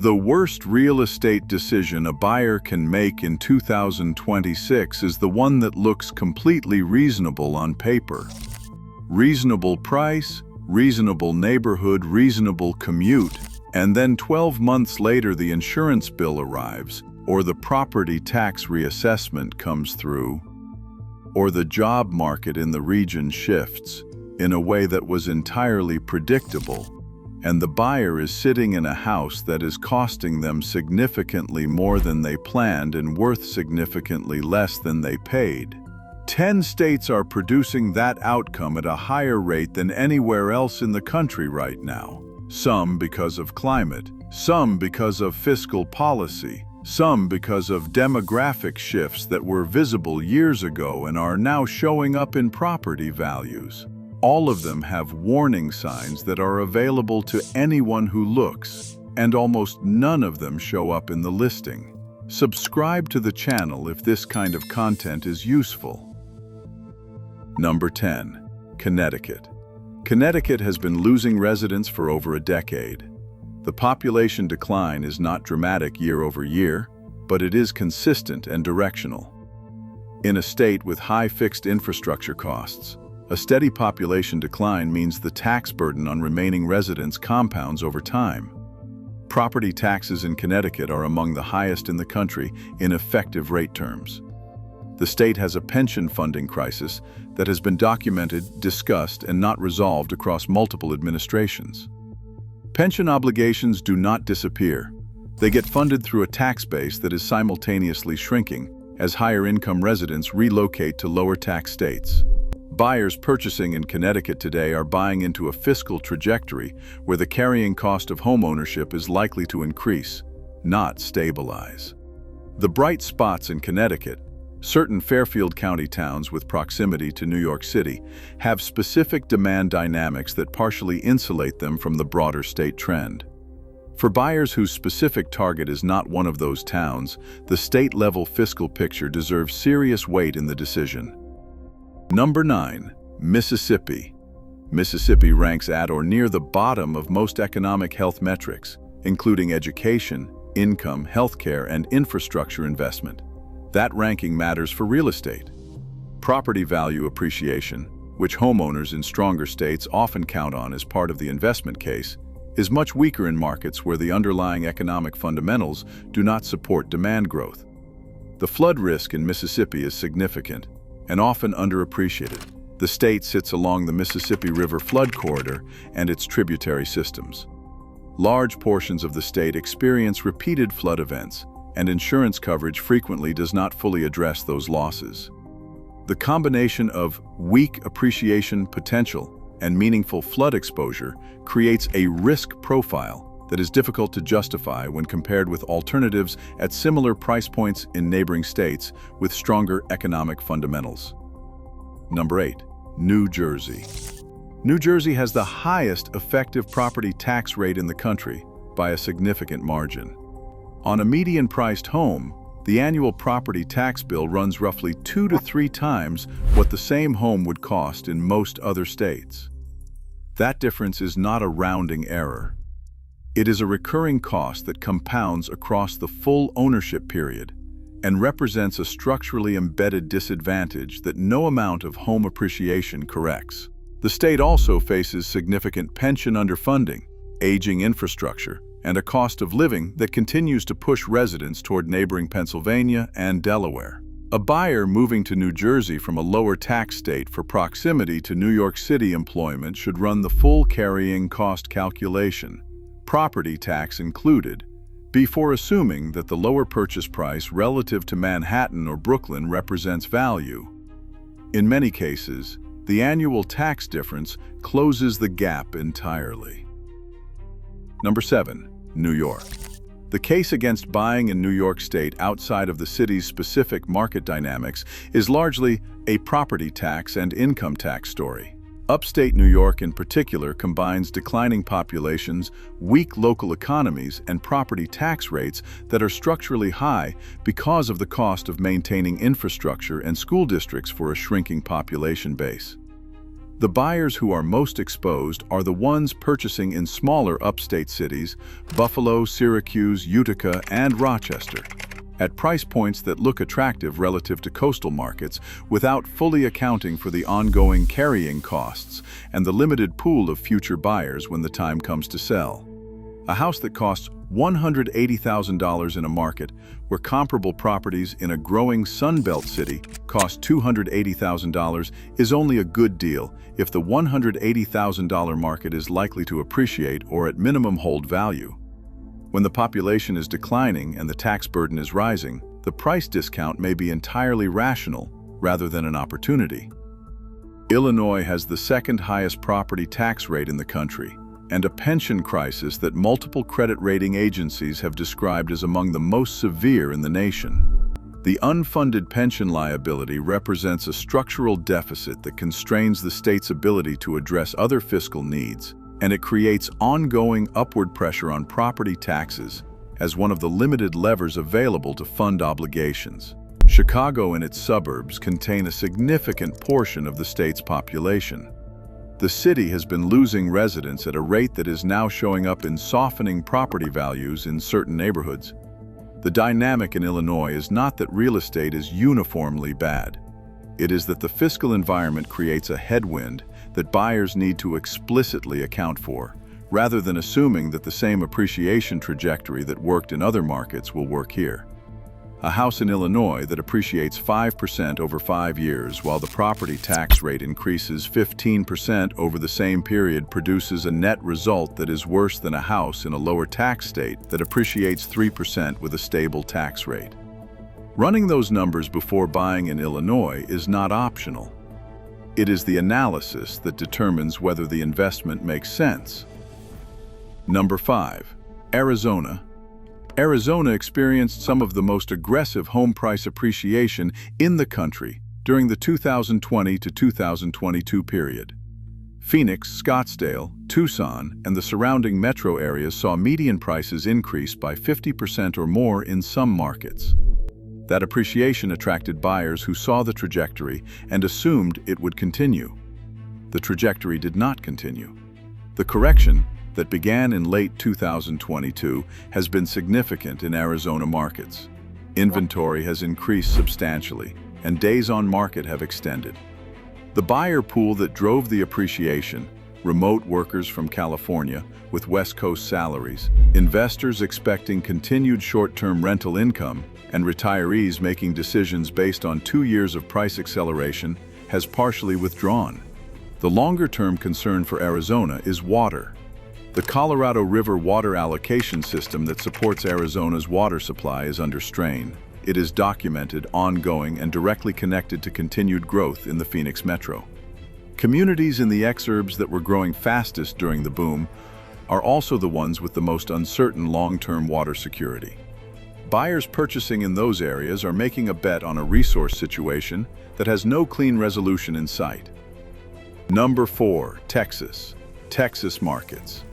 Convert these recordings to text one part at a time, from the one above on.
The worst real estate decision a buyer can make in 2026 is the one that looks completely reasonable on paper. Reasonable price, reasonable neighborhood, reasonable commute, and then 12 months later the insurance bill arrives, or the property tax reassessment comes through, or the job market in the region shifts in a way that was entirely predictable, and the buyer is sitting in a house that is costing them significantly more than they planned and worth significantly less than they paid. 10 states are producing that outcome at a higher rate than anywhere else in the country right now. Some because of climate, some because of fiscal policy, some because of demographic shifts that were visible years ago and are now showing up in property values. All of them have warning signs that are available to anyone who looks, and almost none of them show up in the listing. Subscribe to the channel if this kind of content is useful. Number 10. Connecticut. Connecticut has been losing residents for over a decade. The population decline is not dramatic year over year, but it is consistent and directional. In a state with high fixed infrastructure costs, a steady population decline means the tax burden on remaining residents compounds over time. Property taxes in Connecticut are among the highest in the country in effective rate terms. The state has a pension funding crisis that has been documented, discussed, and not resolved across multiple administrations. Pension obligations do not disappear. They get funded through a tax base that is simultaneously shrinking as higher-income residents relocate to lower tax states. Buyers purchasing in Connecticut today are buying into a fiscal trajectory where the carrying cost of homeownership is likely to increase, not stabilize. The bright spots in Connecticut, certain Fairfield County towns with proximity to New York City, have specific demand dynamics that partially insulate them from the broader state trend. For buyers whose specific target is not one of those towns, the state-level fiscal picture deserves serious weight in the decision. Number 9. Mississippi. Mississippi ranks at or near the bottom of most economic health metrics, including education, income, healthcare, and infrastructure investment. That ranking matters for real estate. Property value appreciation, which homeowners in stronger states often count on as part of the investment case, is much weaker in markets where the underlying economic fundamentals do not support demand growth. The flood risk in Mississippi is significant and often underappreciated. The state sits along the Mississippi River flood corridor and its tributary systems. Large portions of the state experience repeated flood events, and insurance coverage frequently does not fully address those losses. The combination of weak appreciation potential and meaningful flood exposure creates a risk profile that is difficult to justify when compared with alternatives at similar price points in neighboring states with stronger economic fundamentals. Number 8. New Jersey. New Jersey has the highest effective property tax rate in the country by a significant margin. On a median-priced home, the annual property tax bill runs roughly 2 to 3 times what the same home would cost in most other states. That difference is not a rounding error. It is a recurring cost that compounds across the full ownership period and represents a structurally embedded disadvantage that no amount of home appreciation corrects. The state also faces significant pension underfunding, aging infrastructure, and a cost of living that continues to push residents toward neighboring Pennsylvania and Delaware. A buyer moving to New Jersey from a lower tax state for proximity to New York City employment should run the full carrying cost calculation, property tax included, before assuming that the lower purchase price relative to Manhattan or Brooklyn represents value. In many cases, the annual tax difference closes the gap entirely. Number 7. New York. The case against buying in New York State outside of the city's specific market dynamics is largely a property tax and income tax story. Upstate New York in particular combines declining populations, weak local economies, and property tax rates that are structurally high because of the cost of maintaining infrastructure and school districts for a shrinking population base. The buyers who are most exposed are the ones purchasing in smaller upstate cities, Buffalo, Syracuse, Utica, and Rochester, at price points that look attractive relative to coastal markets without fully accounting for the ongoing carrying costs and the limited pool of future buyers when the time comes to sell. A house that costs $180,000 in a market where comparable properties in a growing Sunbelt city cost $280,000 is only a good deal if the $180,000 market is likely to appreciate or at minimum hold value. When the population is declining and the tax burden is rising, the price discount may be entirely rational rather than an opportunity. Illinois has the second highest property tax rate in the country, and a pension crisis that multiple credit rating agencies have described as among the most severe in the nation. The unfunded pension liability represents a structural deficit that constrains the state's ability to address other fiscal needs, and it creates ongoing upward pressure on property taxes as one of the limited levers available to fund obligations. Chicago and its suburbs contain a significant portion of the state's population. The city has been losing residents at a rate that is now showing up in softening property values in certain neighborhoods. The dynamic in Illinois is not that real estate is uniformly bad. It is that the fiscal environment creates a headwind that buyers need to explicitly account for, rather than assuming that the same appreciation trajectory that worked in other markets will work here. A house in Illinois that appreciates 5% over 5 years while the property tax rate increases 15% over the same period produces a net result that is worse than a house in a lower tax state that appreciates 3% with a stable tax rate. Running those numbers before buying in Illinois is not optional. It is the analysis that determines whether the investment makes sense. Number 5. Arizona. Arizona experienced some of the most aggressive home price appreciation in the country during the 2020 to 2022 period. Phoenix, Scottsdale, Tucson, and the surrounding metro areas saw median prices increase by 50% or more in some markets. That appreciation attracted buyers who saw the trajectory and assumed it would continue. The trajectory did not continue. The correction that began in late 2022 has been significant in Arizona markets. Inventory has increased substantially, and days on market have extended. The buyer pool that drove the appreciation, remote workers from California with West Coast salaries, investors expecting continued short-term rental income, and retirees making decisions based on 2 years of price acceleration, has partially withdrawn. The longer-term concern for Arizona is water. The Colorado River water allocation system that supports Arizona's water supply is under strain. It is documented, ongoing, and directly connected to continued growth in the Phoenix metro. Communities in the exurbs that were growing fastest during the boom are also the ones with the most uncertain long-term water security. Buyers purchasing in those areas are making a bet on a resource situation that has no clean resolution in sight. Number 4. Texas. Texas markets.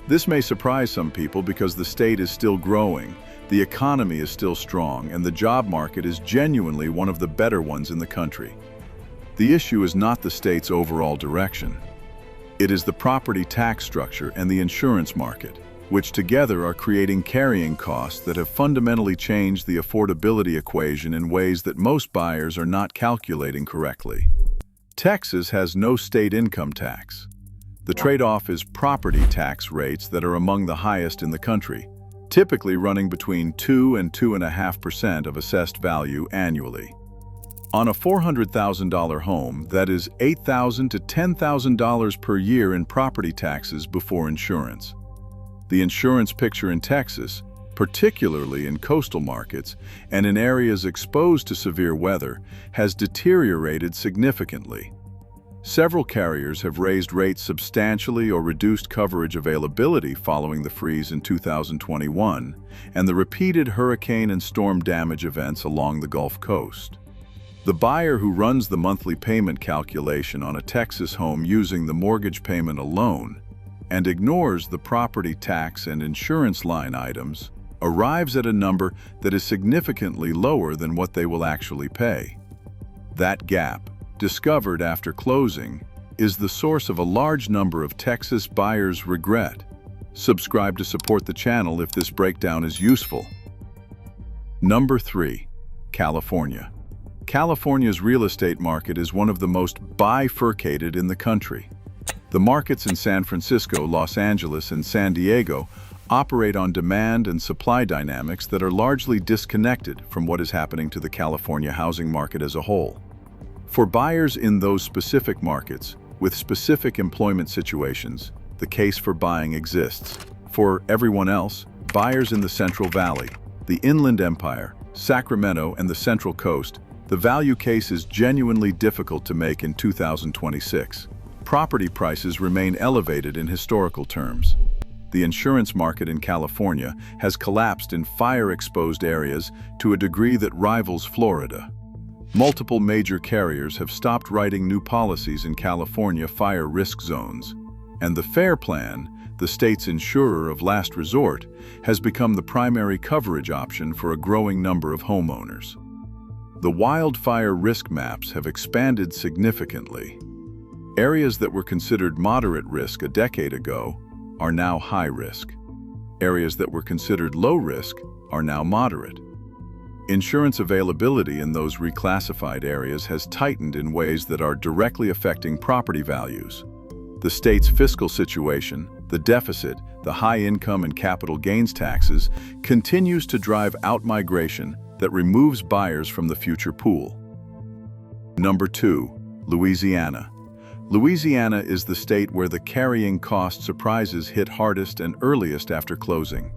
This may surprise some people because the state is still growing, the economy is still strong, and the job market is genuinely one of the better ones in the country. The issue is not the state's overall direction. It is the property tax structure and the insurance market, which together are creating carrying costs that have fundamentally changed the affordability equation in ways that most buyers are not calculating correctly. Texas has no state income tax. The trade-off is property tax rates that are among the highest in the country, typically running between 2 and 2.5% of assessed value annually. On a $400,000 home, that is $8,000 to $10,000 per year in property taxes before insurance. The insurance picture in Texas, particularly in coastal markets and in areas exposed to severe weather, has deteriorated significantly. Several carriers have raised rates substantially or reduced coverage availability following the freeze in 2021 and the repeated hurricane and storm damage events along the Gulf Coast. The buyer who runs the monthly payment calculation on a Texas home using the mortgage payment alone and ignores the property tax and insurance line items arrives at a number that is significantly lower than what they will actually pay. That gap, discovered after closing, is the source of a large number of Texas buyers' regret. Subscribe to support the channel if this breakdown is useful. Number 3. California. California's real estate market is one of the most bifurcated in the country. The markets in San Francisco, Los Angeles, and San Diego operate on demand and supply dynamics that are largely disconnected from what is happening to the California housing market as a whole. For buyers in those specific markets, with specific employment situations, the case for buying exists. For everyone else, buyers in the Central Valley, the Inland Empire, Sacramento, and the Central Coast, the value case is genuinely difficult to make in 2026. Property prices remain elevated in historical terms. The insurance market in California has collapsed in fire-exposed areas to a degree that rivals Florida. Multiple major carriers have stopped writing new policies in California fire risk zones, and the FAIR Plan, the state's insurer of last resort, has become the primary coverage option for a growing number of homeowners. The wildfire risk maps have expanded significantly. Areas that were considered moderate risk a decade ago are now high risk. Areas that were considered low risk are now moderate. Insurance availability in those reclassified areas has tightened in ways that are directly affecting property values. The state's fiscal situation, the deficit, the high income and capital gains taxes, continues to drive out-migration that removes buyers from the future pool. Number 2. Louisiana. Louisiana is the state where the carrying cost surprises hit hardest and earliest after closing.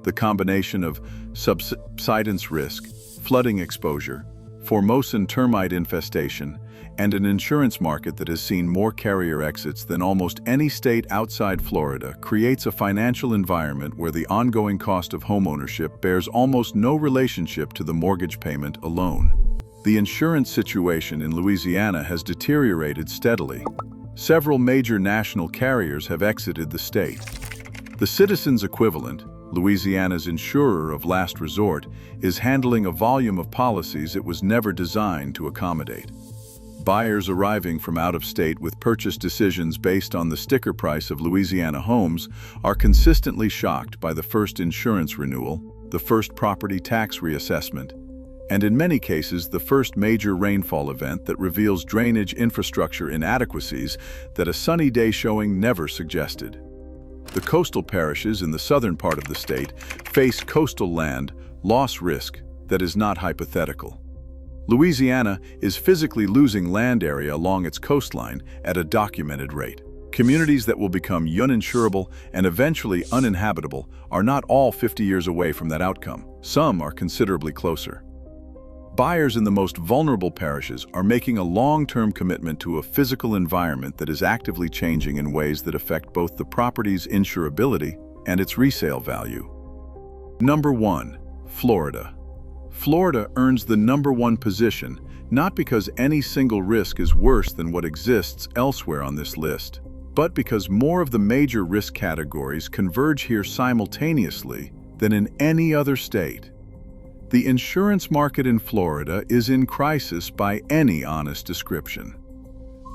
The combination of subsidence risk, flooding exposure, Formosan termite infestation, and an insurance market that has seen more carrier exits than almost any state outside Florida creates a financial environment where the ongoing cost of homeownership bears almost no relationship to the mortgage payment alone. The insurance situation in Louisiana has deteriorated steadily. Several major national carriers have exited the state. The Citizens equivalent, Louisiana's insurer of last resort, is handling a volume of policies it was never designed to accommodate. Buyers arriving from out of state with purchase decisions based on the sticker price of Louisiana homes are consistently shocked by the first insurance renewal, the first property tax reassessment, and in many cases the first major rainfall event that reveals drainage infrastructure inadequacies that a sunny day showing never suggested. The coastal parishes in the southern part of the state face coastal land loss risk that is not hypothetical. Louisiana is physically losing land area along its coastline at a documented rate. Communities that will become uninsurable and eventually uninhabitable are not all 50 years away from that outcome. Some are considerably closer. Buyers in the most vulnerable parishes are making a long-term commitment to a physical environment that is actively changing in ways that affect both the property's insurability and its resale value. Number 1. Florida. Florida earns the number 1 position, not because any single risk is worse than what exists elsewhere on this list, but because more of the major risk categories converge here simultaneously than in any other state. The insurance market in Florida is in crisis by any honest description.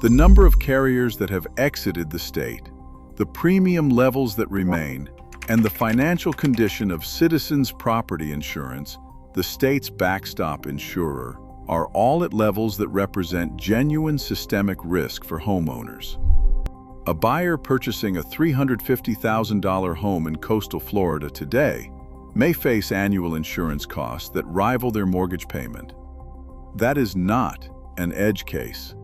The number of carriers that have exited the state, the premium levels that remain, and the financial condition of Citizens Property Insurance, the state's backstop insurer, are all at levels that represent genuine systemic risk for homeowners. A buyer purchasing a $350,000 home in coastal Florida today may face annual insurance costs that rival their mortgage payment. That is not an edge case.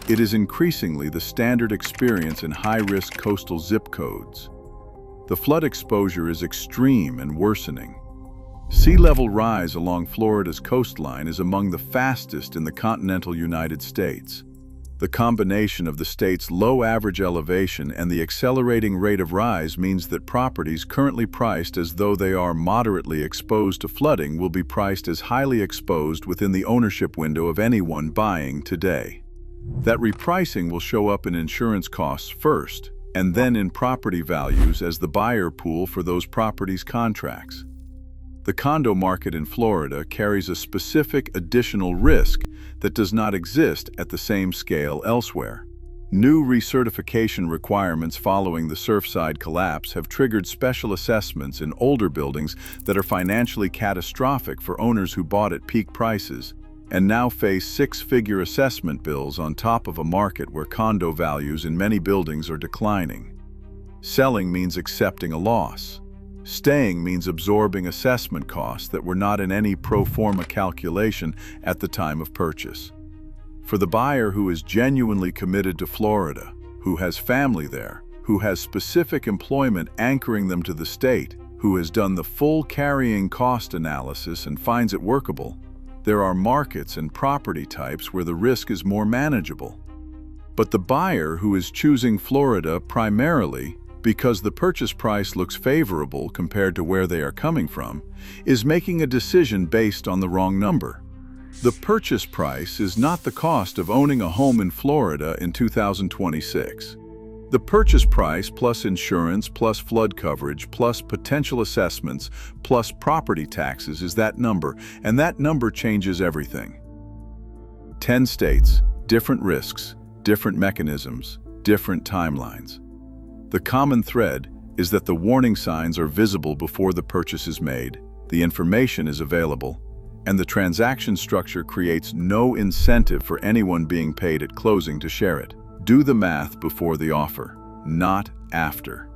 It is increasingly the standard experience in high-risk coastal zip codes. The flood exposure is extreme and worsening. Sea level rise along Florida's coastline is among the fastest in the continental United States. The combination of the state's low average elevation and the accelerating rate of rise means that properties currently priced as though they are moderately exposed to flooding will be priced as highly exposed within the ownership window of anyone buying today. That repricing will show up in insurance costs first, and then in property values as the buyer pool for those properties contracts. The condo market in Florida carries a specific additional risk that does not exist at the same scale elsewhere. New recertification requirements following the Surfside collapse have triggered special assessments in older buildings that are financially catastrophic for owners who bought at peak prices and now face six-figure assessment bills on top of a market where condo values in many buildings are declining. Selling means accepting a loss. Staying means absorbing assessment costs that were not in any pro forma calculation at the time of purchase. For the buyer who is genuinely committed to Florida, who has family there, who has specific employment anchoring them to the state, who has done the full carrying cost analysis and finds it workable, there are markets and property types where the risk is more manageable. But the buyer who is choosing Florida primarily because the purchase price looks favorable compared to where they are coming from, is making a decision based on the wrong number. The purchase price is not the cost of owning a home in Florida in 2026. The purchase price plus insurance plus flood coverage plus potential assessments plus property taxes is that number, and that number changes everything. 10 states, different risks, different mechanisms, different timelines. The common thread is that the warning signs are visible before the purchase is made, the information is available, and the transaction structure creates no incentive for anyone being paid at closing to share it. Do the math before the offer, not after.